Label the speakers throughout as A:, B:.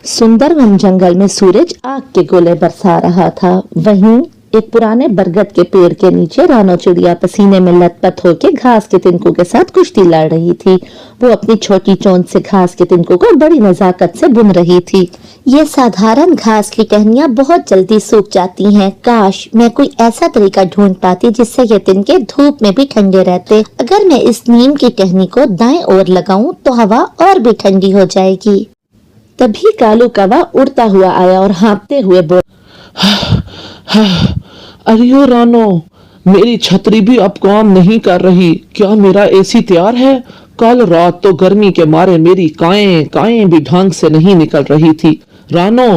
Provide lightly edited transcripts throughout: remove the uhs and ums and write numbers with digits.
A: सुंदरवन जंगल में सूरज आग के गोले बरसा रहा था। वहीं एक पुराने बरगद के पेड़ के नीचे रानो चिड़िया पसीने में लथपथ होकर घास के तिनकों के साथ कुश्ती लड़ रही थी। वो अपनी छोटी चोंच से घास के तिनकों को बड़ी नजाकत से बुन रही थी। ये साधारण घास की टहनियां बहुत जल्दी सूख जाती हैं। काश मैं कोई ऐसा तरीका ढूंढ पाती जिससे ये तिनके धूप में भी ठंडे रहते। अगर मैं इस नीम की टहनी को दाएं ओर लगाऊं तो हवा और भी ठंडी हो जाएगी। तभी कालू कौवा उड़ता हुआ आया और हाँफते हुए बोला,
B: अरे ओ रानो, मेरी छतरी भी अब काम नहीं कर रही। क्या मेरा एसी तैयार है? कल रात तो गर्मी के मारे मेरी काएं भी ढंग से नहीं निकल रही थी। रानो,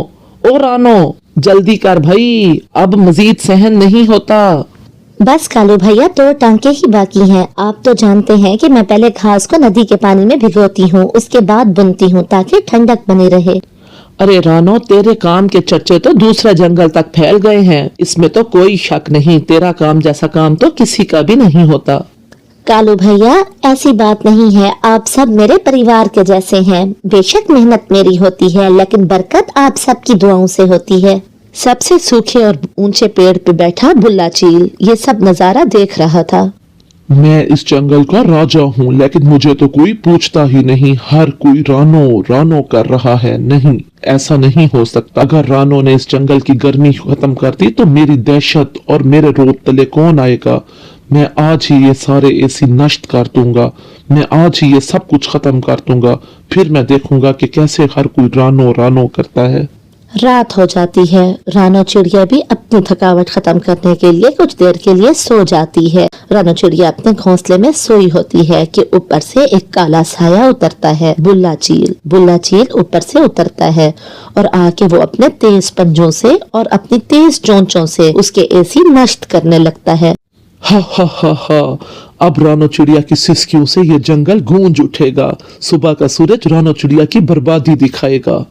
B: ओ रानो, जल्दी कर भाई, अब मजीद सहन नहीं होता।
A: बस कालू भैया, 2 टांके ही बाकी हैं। आप तो जानते हैं कि मैं पहले घास को नदी के पानी में भिगोती हूँ, उसके बाद बुनती हूँ ताकि ठंडक बनी रहे।
B: अरे रानो, तेरे काम के चर्चे तो दूसरे जंगल तक फैल गए हैं, इसमें तो कोई शक नहीं। तेरा काम जैसा काम तो किसी का भी नहीं होता।
A: कालू भैया, ऐसी बात नहीं है। आप सब मेरे परिवार के जैसे हैं। बेशक मेहनत मेरी होती है, लेकिन बरकत आप सबकी दुआओं से होती है। सबसे सूखे और ऊंचे पेड़ पे बैठा बुल्ला चील ये सब नजारा देख रहा था।
C: मैं इस जंगल का राजा हूँ, लेकिन मुझे तो कोई पूछता ही नहीं। हर कोई रानो रानो कर रहा है। नहीं, ऐसा नहीं हो सकता। अगर रानो ने इस जंगल की गर्मी खत्म कर दी तो मेरी दहशत और मेरे रोब तले कौन आएगा? मैं आज ही ये सारे एसी नष्ट कर दूंगा। मैं आज ही ये सब कुछ खत्म कर दूंगा। फिर मैं देखूंगा कि कैसे हर कोई रानो रानो करता है।
A: रात हो जाती है। रानो चिड़िया भी अपनी थकावट खत्म करने के लिए कुछ देर के लिए सो जाती है। रानो चिड़िया अपने घोंसले में सोई होती है कि ऊपर से एक काला साया उतरता है। बुल्ला चील ऊपर से उतरता है और आके वो अपने तेज पंजों से और अपनी तेज चोंचों से उसके एसी नष्ट करने लगता है।
B: हा हा हा हा, अब रानो चिड़िया की सिसकियों से ये जंगल गूंज उठेगा। सुबह का सूरज रानो चिड़िया की बर्बादी दिखाएगा।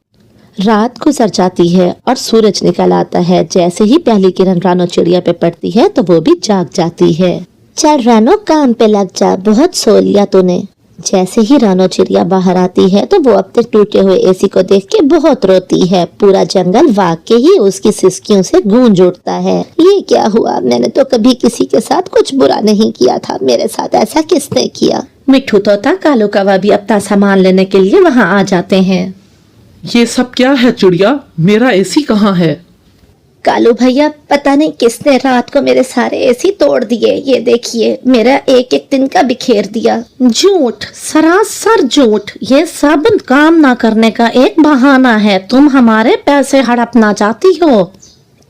A: रात गुजर जाती है और सूरज निकल आता है। जैसे ही पहली किरण रानो चिड़िया पे पड़ती है तो वो भी जाग जाती है। चल रानो, काम पे लग जा, बहुत सो लिया तूने। जैसे ही रानो चिड़िया बाहर आती है तो वो अपने टूटे हुए एसी को देख के बहुत रोती है। पूरा जंगल वाकई ही उसकी सिसकियों से गूंज उठता है। ये क्या हुआ? मैंने तो कभी किसी के साथ कुछ बुरा नहीं किया था। मेरे साथ ऐसा किसने किया? मिट्ठू तोता, कालू कौवा भी अपना सामान लेने के लिए वहाँ आ जाते हैं।
B: ये सब क्या है चिड़िया? मेरा एसी कहाँ है?
A: कालू भैया, पता नहीं किसने रात को मेरे सारे एसी तोड़ दिए। ये देखिए, मेरा एक एक दिन का बिखेर दिया। झूठ, सरासर झूठ। ये सब काम ना करने का एक बहाना है। तुम हमारे पैसे हड़पना चाहती हो।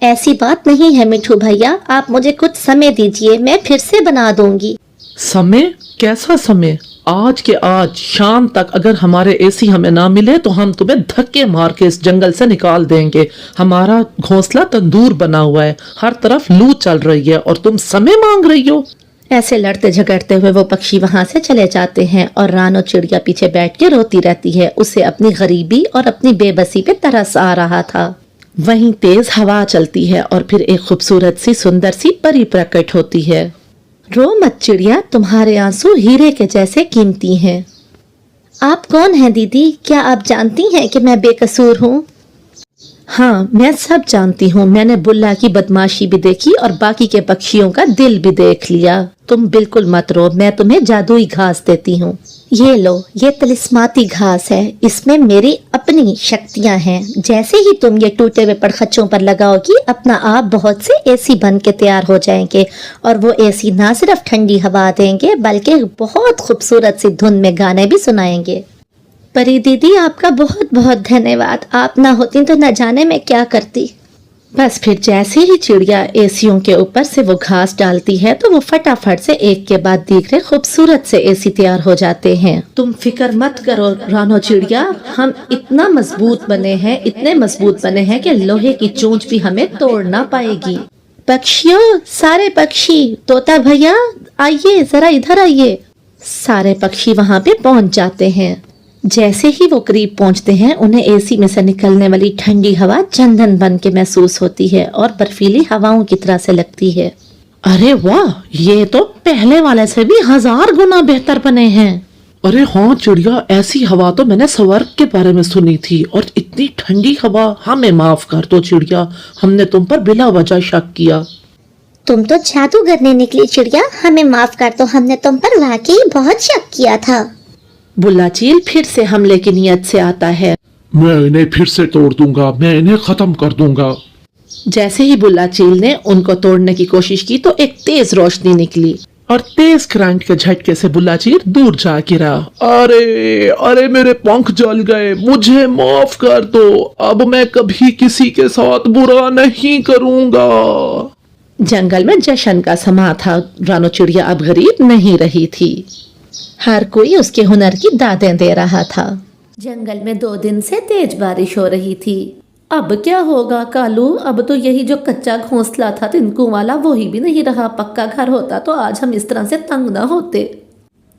A: ऐसी बात नहीं है मिठू भैया, आप मुझे कुछ समय दीजिए, मैं फिर से बना दूंगी।
B: समय? कैसा समय? आज के आज शाम तक अगर हमारे एसी हमें ना मिले तो हम तुम्हें धक्के मार के इस जंगल से निकाल देंगे। हमारा घोंसला तंदूर बना हुआ है, हर तरफ लू चल रही है और तुम समय मांग रही हो।
A: ऐसे लड़ते झगड़ते हुए वो पक्षी वहां से चले जाते हैं और रानो चिड़िया पीछे बैठ के रोती रहती है। उसे अपनी गरीबी और अपनी बेबसी पे तरस आ रहा था। वहीं तेज हवा चलती है और फिर एक खूबसूरत सी सुंदर सी परी प्रकट होती है। रो मत चिड़िया, तुम्हारे आंसू हीरे के जैसे कीमती हैं। आप कौन हैं दीदी? क्या आप जानती हैं कि मैं बेकसूर हूँ? हाँ, मैं सब जानती हूँ। मैंने बुल्ला की बदमाशी भी देखी और बाकी के पक्षियों का दिल भी देख लिया। तुम बिल्कुल मत रो, मैं तुम्हें जादुई घास देती हूँ। ये लो, ये तिलिस्माती घास है। इसमें मेरी अपनी शक्तियाँ हैं। जैसे ही तुम ये टूटे हुए पड़खच्चों पर लगाओगी, अपना आप बहुत से एसी बन के तैयार हो जाएंगे और वो एसी ना सिर्फ ठंडी हवा देंगे बल्कि बहुत खूबसूरत सी धुन में गाने भी सुनाएंगे। परी दीदी, आपका बहुत बहुत धन्यवाद। आप ना होती तो न जाने मैं क्या करती। बस फिर जैसे ही चिड़िया एसियों के ऊपर से वो घास डालती है तो वो फटाफट से एक के बाद दूसरे खूबसूरत से एसी तैयार हो जाते हैं। तुम फिक्र मत करो रानो चिड़िया, हम इतना मजबूत बने हैं, इतने मजबूत बने हैं कि लोहे की चोंच भी हमें तोड़ ना पाएगी। पक्षियों, सारे पक्षी, तोता भैया आइए, जरा इधर आइए। सारे पक्षी वहाँ पे पहुँच जाते हैं। जैसे ही वो करीब पहुंचते हैं उन्हें एसी में से निकलने वाली ठंडी हवा चंदन बन के महसूस होती है और बर्फीली हवाओं की तरह से लगती है।
B: अरे वाह, ये तो पहले वाले से भी 1000 गुना बेहतर बने हैं। अरे हाँ चिड़िया, ऐसी हवा तो मैंने स्वर्ग के बारे में सुनी थी और इतनी इतनी ठंडी हवा, हमें माफ कर दो चिड़िया, हमने तुम पर बिला वजह शक किया।
D: तुम तो जादू करने निकली चिड़िया, हमें माफ कर दो, हमने तुम पर वाकई बहुत शक किया था।
A: बुल्ला चील फिर से हमले की नीयत से आता है।
C: मैं इन्हें फिर से तोड़ दूंगा, मैं इन्हें खत्म कर दूंगा।
A: जैसे ही बुल्ला चील ने उनको तोड़ने की कोशिश की तो एक तेज रोशनी निकली
B: और तेज करंट के झटके से बुल्ला चील दूर जा गिरा।
C: अरे अरे मेरे पंख जल गए, मुझे माफ कर दो, अब मैं कभी किसी के साथ बुरा नहीं करूंगा।
A: जंगल में जश्न का समा था। रानो चिड़िया अब गरीब नहीं रही थी। हर कोई उसके हुनर की दादें दे रहा था। जंगल में 2 दिन से तेज बारिश हो रही थी। अब क्या होगा कालू? अब तो यही जो कच्चा घोंसला था तिनकू वाला, वही भी नहीं रहा। पक्का घर होता तो आज हम इस तरह से तंग ना होते।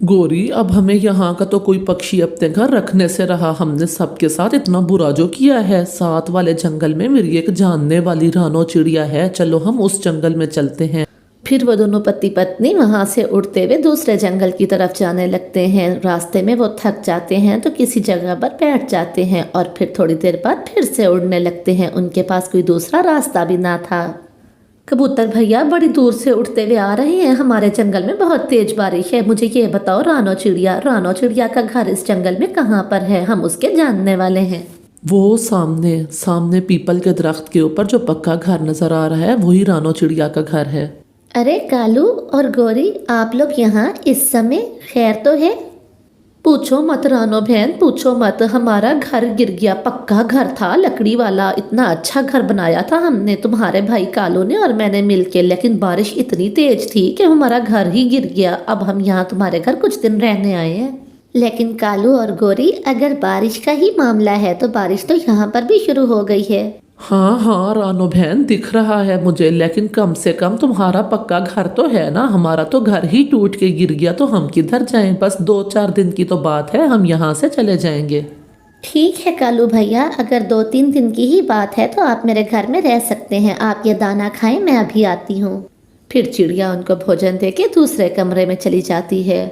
B: गोरी, अब हमें यहाँ का तो कोई पक्षी अपने घर रखने से रहा। हमने सबके साथ इतना बुरा जो किया है। साथ वाले जंगल में मेरी एक जानने वाली रानो चिड़िया है, चलो हम उस जंगल में चलते हैं।
A: फिर वो दोनों पति पत्नी वहां से उड़ते हुए दूसरे जंगल की तरफ जाने लगते हैं। रास्ते में वो थक जाते हैं तो किसी जगह पर बैठ जाते हैं और फिर थोड़ी देर बाद फिर से उड़ने लगते हैं। उनके पास कोई दूसरा रास्ता भी ना था। कबूतर भैया बड़ी दूर से उड़ते हुए आ रहे हैं। हमारे जंगल में बहुत तेज बारिश है। मुझे ये बताओ रानो चिड़िया का घर इस जंगल में कहाँ पर है? हम उसके जानने वाले हैं।
B: वो सामने सामने पीपल के दरख्त के ऊपर जो पक्का घर नजर आ रहा है, वही रानो चिड़िया का घर है।
D: अरे कालू और गौरी, आप लोग यहाँ इस समय? खैर तो है?
A: पूछो मत रानो बहन, पूछो मत। हमारा घर गिर गया। पक्का घर था, लकड़ी वाला। इतना अच्छा घर बनाया था हमने, तुम्हारे भाई कालू ने और मैंने मिलके, लेकिन बारिश इतनी तेज थी कि हमारा घर ही गिर गया। अब हम यहाँ तुम्हारे घर कुछ दिन रहने आए हैं।
D: लेकिन कालू और गौरी, अगर बारिश का ही मामला है तो बारिश तो यहाँ पर भी शुरू हो गई है।
B: हाँ हाँ रानो बहन, दिख रहा है मुझे, लेकिन कम से कम तुम्हारा पक्का घर तो है ना। हमारा तो घर ही टूट के गिर गया, तो हम किधर जाएं? बस 2-4 दिन की तो बात है, हम यहाँ से चले जाएंगे।
D: ठीक है कालू भैया, अगर 2-3 दिन की ही बात है तो आप मेरे घर में रह सकते हैं। आप ये दाना खाएं, मैं अभी आती हूँ।
A: फिर चिड़िया उनको भोजन देके दूसरे कमरे में चली जाती है।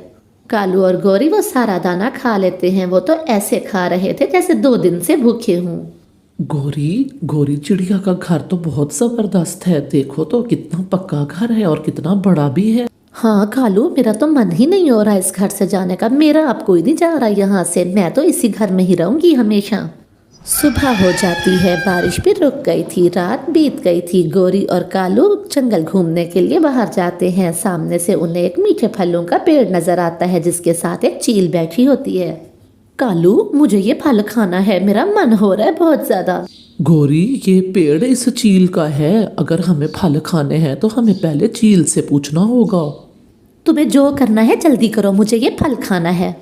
A: कालू और गौरी वो सारा दाना खा लेते हैं। वो तो ऐसे खा रहे थे जैसे 2 दिन से भूखे हों।
B: गोरी चिड़िया का घर तो बहुत जबरदस्त है। देखो तो कितना पक्का घर है और कितना बड़ा भी है।
A: हाँ कालू, मेरा तो मन ही नहीं हो रहा इस घर से जाने का। मेरा अब कोई नहीं जा रहा यहाँ से। मैं तो इसी घर में ही रहूंगी हमेशा। सुबह हो जाती है, बारिश भी रुक गई थी, रात बीत गई थी। गौरी और कालू जंगल घूमने के लिए बाहर जाते हैं। सामने से उन्हें एक मीठे फलों का पेड़ नजर आता है जिसके साथ एक चील बैठी होती है। कालू, मुझे ये फल खाना है, मेरा मन हो रहा है बहुत ज्यादा।
B: गोरी, ये पेड़ इस चील का है। अगर हमें फल खाने हैं तो हमें पहले चील से पूछना होगा।
A: तुम्हें जो करना है जल्दी करो, मुझे ये फल खाना है।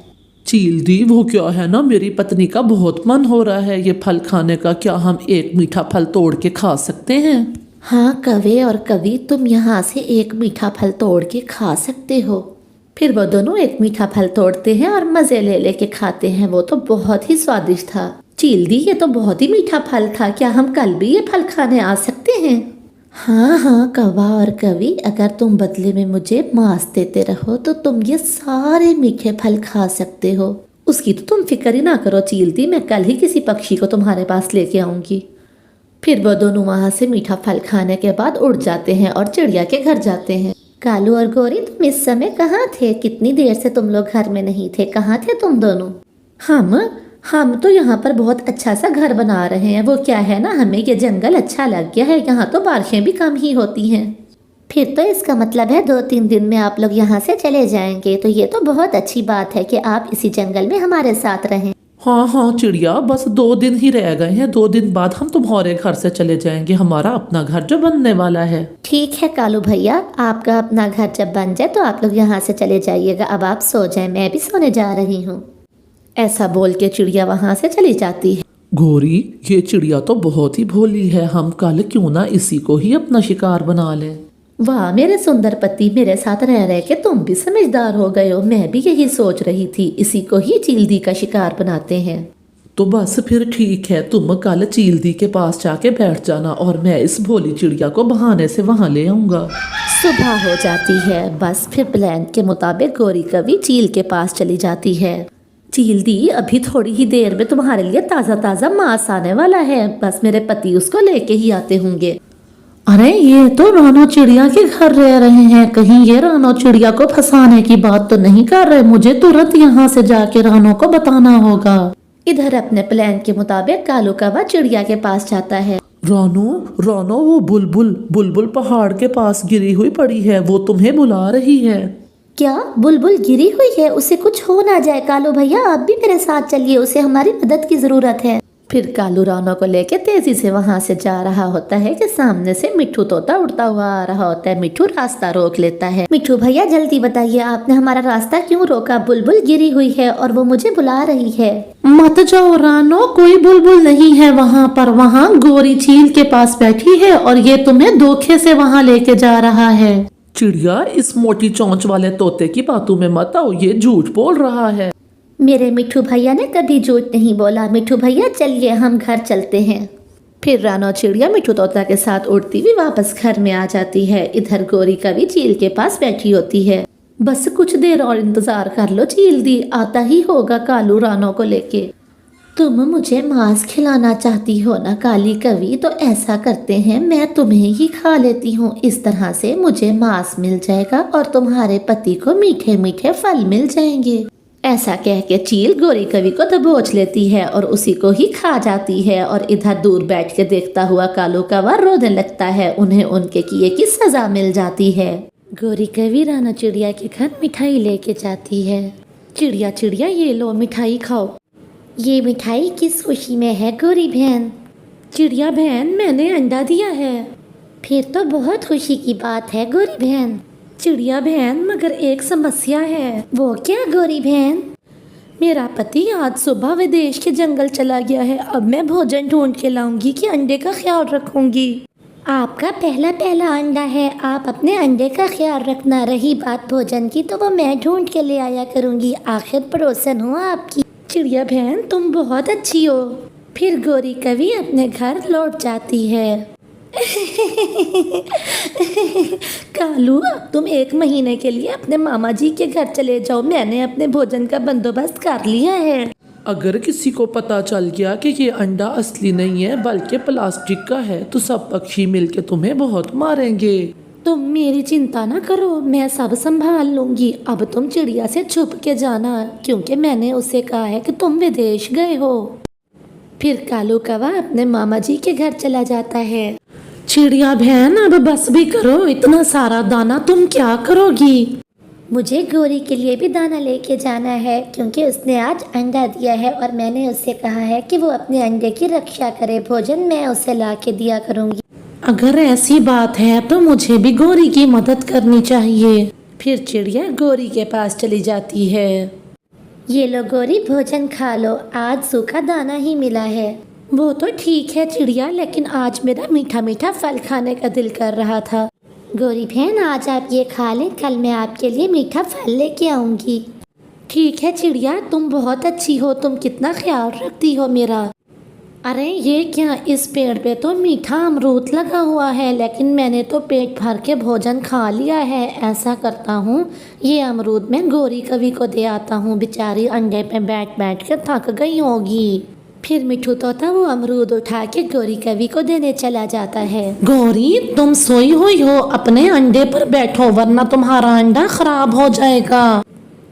B: चील दी, वो क्या है ना, मेरी पत्नी का बहुत मन हो रहा है ये फल खाने का। क्या हम एक मीठा फल तोड़ के खा सकते हैं?
A: हाँ कवे और कवि, तुम यहाँ से एक मीठा फल तोड़ के खा सकते हो। फिर वो दोनों एक मीठा फल तोड़ते हैं और मजे ले लेके खाते हैं। वो तो बहुत ही स्वादिष्ट था। चील दी, ये तो बहुत ही मीठा फल था। क्या हम कल भी ये फल खाने आ सकते हैं? हाँ हाँ कौवा और कवि, अगर तुम बदले में मुझे मांस देते रहो तो तुम ये सारे मीठे फल खा सकते हो। उसकी तो तुम फिक्र ही ना करो चील दी, मैं कल ही किसी पक्षी को तुम्हारे पास लेके आऊंगी। फिर वो दोनों वहां से मीठा फल खाने के बाद उड़ जाते हैं और चिड़िया के घर जाते हैं।
D: कालू और गौरी, तुम इस समय कहाँ थे? कितनी देर से तुम लोग घर में नहीं थे, कहाँ थे तुम दोनों?
A: हम तो यहाँ पर बहुत अच्छा सा घर बना रहे हैं। वो क्या है ना, हमें ये जंगल अच्छा लग गया है। यहाँ तो बारिशें भी कम ही होती हैं।
D: फिर तो इसका मतलब है 2-3 दिन में आप लोग यहाँ से चले जाएंगे। तो ये तो बहुत अच्छी बात है कि आप इसी जंगल में हमारे साथ रहें।
B: हाँ हाँ चिड़िया, बस 2 दिन ही रह गए हैं। 2 दिन बाद हम तुम्हारे घर से चले जाएंगे, हमारा अपना घर जो बनने वाला है।
D: ठीक है कालू भैया, आपका अपना घर जब बन जाए तो आप लोग यहाँ से चले जाइएगा। अब आप सो जाएं, मैं भी सोने जा रही हूँ।
A: ऐसा बोल के चिड़िया वहां से चली जाती है।
B: गोरी, ये चिड़िया तो बहुत ही भोली है। हम कल क्यों ना इसी को ही अपना शिकार बना लें।
A: वाह मेरे सुंदर पति, मेरे साथ रह रहे के तुम भी समझदार हो गए हो। मैं भी यही सोच रही थी, इसी को ही चीलदी का शिकार बनाते हैं।
B: तो बस फिर ठीक है, तुम कल चीलदी के पास जाके बैठ जाना और मैं इस भोली चिड़िया को बहाने से वहां ले आऊंगा।
A: सुबह हो जाती है। बस फिर प्लान के मुताबिक गौरी कवि चील के पास चली जाती है। चील दी, अभी थोड़ी ही देर में तुम्हारे लिए ताजा ताजा मांस आने वाला है, बस मेरे पति उसको लेके ही आते होंगे। अरे ये तो रानो चिड़िया के घर रह रहे हैं, कहीं ये रानो चिड़िया को फंसाने की बात तो नहीं कर रहे। मुझे तुरंत यहाँ से जाके रानो को बताना होगा। इधर अपने प्लान के मुताबिक कालू कौवा चिड़िया के पास जाता है।
B: रानो रानो, वो बुलबुल बुलबुल पहाड़ के पास गिरी हुई पड़ी है, वो तुम्हें बुला रही है।
D: क्या बुलबुल गिरी हुई है? उसे कुछ हो ना जाए। कालू भैया आप भी मेरे साथ चलिए, उसे हमारी मदद की जरूरत है।
A: फिर कालू रानो को लेके तेजी से वहां से जा रहा होता है कि सामने से मिट्ठू तोता उड़ता हुआ आ रहा होता है। मिट्ठू रास्ता रोक लेता है।
D: मिट्ठू भैया जल्दी बताइए, आपने हमारा रास्ता क्यों रोका? बुलबुल गिरी हुई है और वो मुझे बुला रही है।
A: मत जाओ रानो, कोई बुलबुल नहीं है वहाँ पर। वहाँ गोरी चील के पास बैठी है और ये तुम्हें धोखे से वहाँ लेके जा रहा है।
B: चिड़िया, इस मोटी चोंच वाले तोते की बातों में मत आओ, ये झूठ बोल रहा है।
D: मेरे मिट्ठू भैया ने कभी झूठ नहीं बोला। मिट्ठू भैया चलिए हम घर चलते हैं।
A: फिर रानो चिड़िया मिट्ठू तोता के साथ उड़ती हुई वापस घर में आ जाती है। इधर गोरी कवि चील के पास बैठी होती है। बस कुछ देर और इंतजार कर लो चील दी, आता ही होगा कालू रानो को लेके। तुम मुझे मांस खिलाना चाहती हो ना काली कवि, तो ऐसा करते हैं मैं तुम्हें ही खा लेती हूँ। इस तरह से मुझे मांस मिल जाएगा और तुम्हारे पति को मीठे मीठे फल मिल जाएंगे। ऐसा कह के चील गोरी कवि को दबोच लेती है और उसी को ही खा जाती है। और इधर दूर बैठ के देखता हुआ कालू कौवा रोने लगता है। उन्हें उनके किए की सजा मिल जाती है। गोरी कवि रानो चिड़िया के घर मिठाई लेके जाती है। चिड़िया चिड़िया ये लो मिठाई खाओ।
D: ये मिठाई किस खुशी में है गोरी बहन?
A: चिड़िया बहन, मैंने अंडा दिया है।
D: फिर तो बहुत खुशी की बात है गोरी बहन।
A: चिड़िया बहन, मगर एक समस्या है।
D: वो क्या गोरी बहन?
A: मेरा पति आज सुबह विदेश के जंगल चला गया है। अब मैं भोजन ढूंढ के लाऊंगी कि अंडे का ख्याल रखूंगी।
D: आपका पहला अंडा है, आप अपने अंडे का ख्याल रखना। रही बात भोजन की, तो वो मैं ढूंढ के ले आया करूंगी। आखिर पड़ोसन हूँ आपकी।
A: चिड़िया बहन, तुम बहुत अच्छी हो। फिर गोरी कवि अपने घर लौट जाती है। कालू, अब तुम 1 महीने के लिए अपने मामा जी के घर चले जाओ। मैंने अपने भोजन का बंदोबस्त कर लिया है।
B: अगर किसी को पता चल गया कि ये अंडा असली नहीं है बल्कि प्लास्टिक का है, तो सब पक्षी मिलके तुम्हें बहुत मारेंगे।
A: तुम मेरी चिंता ना करो, मैं सब संभाल लूंगी। अब तुम चिड़िया से छुप के जाना, क्योंकि मैंने उसे कहा है कि तुम विदेश गए हो। फिर कालू कौवा अपने मामा जी के घर चला जाता है। चिड़िया बहन, अब बस भी करो, इतना सारा दाना तुम क्या करोगी?
D: मुझे गोरी के लिए भी दाना लेके जाना है, क्योंकि उसने आज अंडा दिया है और मैंने उससे कहा है कि वो अपने अंडे की रक्षा करे। भोजन मैं उसे ला के दिया करूँगी।
A: अगर ऐसी बात है तो मुझे भी गोरी की मदद करनी चाहिए। फिर चिड़िया गोरी के पास चली जाती है।
D: ये लो गोरी, भोजन खा लो, आज सूखा दाना ही मिला है।
A: वो तो ठीक है चिड़िया, लेकिन आज मेरा मीठा मीठा फल खाने का दिल कर रहा था।
D: गोरी बहन, आज आप ये खा लें, कल मैं आपके लिए मीठा फल लेके आऊँगी।
A: ठीक है चिड़िया, तुम बहुत अच्छी हो, तुम कितना ख्याल रखती हो मेरा। अरे ये क्या, इस पेड़ पे तो मीठा अमरूद लगा हुआ है, लेकिन मैंने तो पेट भर के भोजन खा लिया है। ऐसा करता हूँ, ये अमरूद मैं गोरी कवि को दे आता हूँ, बेचारी अंडे पे बैठ बैठ कर थक गई होगी। फिर मिट्ठू तोता वो अमरूद उठा के गोरी कवि को देने चला जाता है। गोरी, तुम सोई हुई हो, अपने अंडे पर बैठो वरना तुम्हारा अंडा खराब हो जाएगा।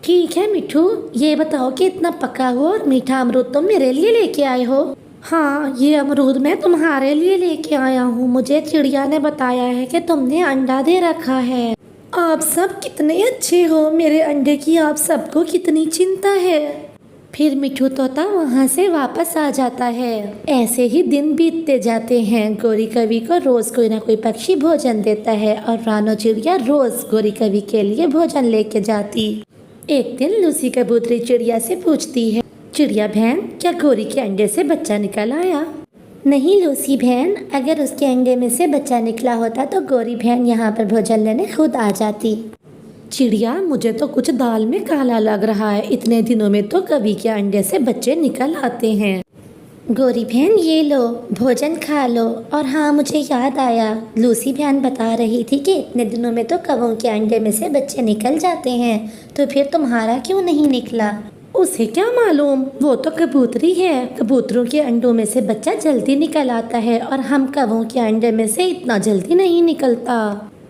A: ठीक है मिट्ठू, ये बताओ कि इतना पका हुआ और मीठा अमरूद तुम मेरे लिए लेके आए हो? हाँ, ये अमरूद मैं तुम्हारे लिए लेके आया हूँ। मुझे चिड़िया ने बताया है कि तुमने अंडा दे रखा है। आप सब कितने अच्छे हो, मेरे अंडे की आप सबको कितनी चिंता है। फिर मिट्ठू तोता वहाँ से वापस आ जाता है। ऐसे ही दिन बीतते जाते हैं। गोरी कवि को रोज कोई ना कोई पक्षी भोजन देता है और रानो चिड़िया रोज गोरी कवि के लिए भोजन लेके जाती। एक दिन लूसी कबूतरी चिड़िया से पूछती है, चिड़िया बहन, क्या गोरी के अंडे से बच्चा निकल आया?
D: नहीं लूसी बहन, अगर उसके अंडे में से बच्चा निकला होता तो गोरी बहन यहाँ पर भोजन लेने खुद आ जाती।
A: चिड़िया, मुझे तो कुछ दाल में काला लग रहा है। इतने दिनों में तो कवि के अंडे से बच्चे निकल आते हैं।
D: गोरी बहन, ये लो, भोजन खा लो। और हाँ, मुझे याद आया, लूसी बहन बता रही थी कि इतने दिनों में तो कौवों के अंडे में से बच्चे निकल जाते हैं, तो फिर तुम्हारा क्यों नहीं निकला?
A: उसे क्या मालूम, वो तो कबूतरी है। कबूतरों के अंडों में से बच्चा जल्दी निकल आता है और हम कौवों के अंडे में से इतना जल्दी नहीं निकलता।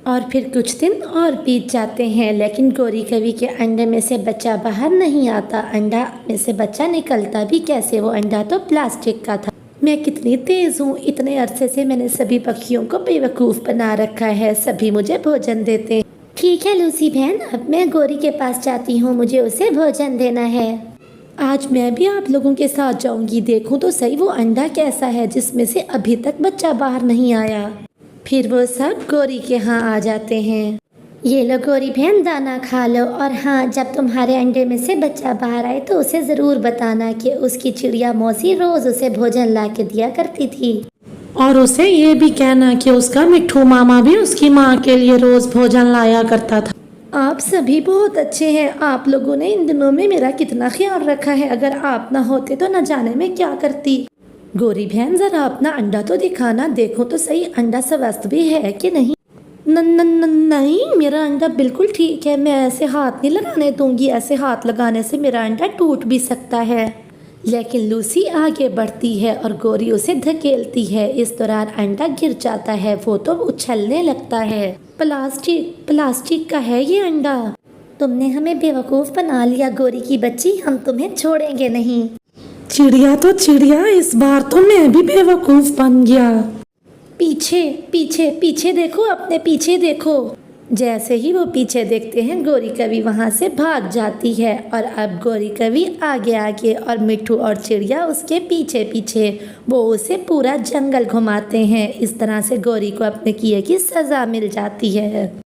A: और फिर कुछ दिन और बीत जाते हैं, लेकिन गोरी कवि के अंडे में से बच्चा बाहर नहीं आता। अंडा में से बच्चा निकलता भी कैसे, वो अंडा तो प्लास्टिक का था। मैं कितनी तेज हूँ, इतने अरसे से मैंने सभी पक्षियों को बेवकूफ़ बना रखा है, सभी मुझे भोजन देते हैं।
D: ठीक है लूसी बहन, अब मैं गोरी के पास जाती हूँ, मुझे उसे भोजन देना है।
A: आज मैं भी आप लोगों के साथ जाऊंगी, देखूं तो सही वो अंडा कैसा है जिसमें से अभी तक बच्चा बाहर नहीं आया। फिर वो सब गोरी के यहाँ आ जाते हैं।
D: ये लो गोरी बहन, दाना खा लो, और हाँ, जब तुम्हारे अंडे में से बच्चा बाहर आए तो उसे ज़रूर बताना कि उसकी चिड़िया मौसी रोज़ उसे भोजन ला के दिया करती थी।
A: और उसे ये भी कहना कि उसका मिट्ठू मामा भी उसकी माँ के लिए रोज़ भोजन लाया करता था। आप सभी बहुत अच्छे हैं, आप लोगों ने इन दिनों में मेरा कितना ख्याल रखा है। अगर आप ना होते तो न जाने में क्या करती। गोरी बहन ज़रा अपना अंडा तो दिखाना, देखो तो सही अंडा स्वस्थ भी है कि नहीं। नहीं, मेरा अंडा बिल्कुल ठीक है, मैं ऐसे हाथ नहीं लगाने दूंगी, ऐसे हाथ लगाने से मेरा अंडा टूट भी सकता है। लेकिन लूसी आगे बढ़ती है और गोरी उसे धकेलती है। इस दौरान अंडा गिर जाता है, वो तो उछलने लगता है। प्लास्टिक का है ये अंडा।
D: तुमने हमें बेवकूफ़ बना लिया गोरी की बच्ची, हम तुम्हें छोड़ेंगे नहीं।
A: चिड़िया तो चिड़िया, इस बार तो मैं भी बेवकूफ़ बन गया। पीछे पीछे पीछे देखो, अपने पीछे देखो। जैसे ही वो पीछे देखते हैं, गोरी कवि वहाँ से भाग जाती है। और अब गोरी कवि आगे आगे और मिट्ठू और चिड़िया उसके पीछे पीछे। वो उसे पूरा जंगल घुमाते हैं। इस तरह से गोरी को अपने किए की सज़ा मिल जाती है।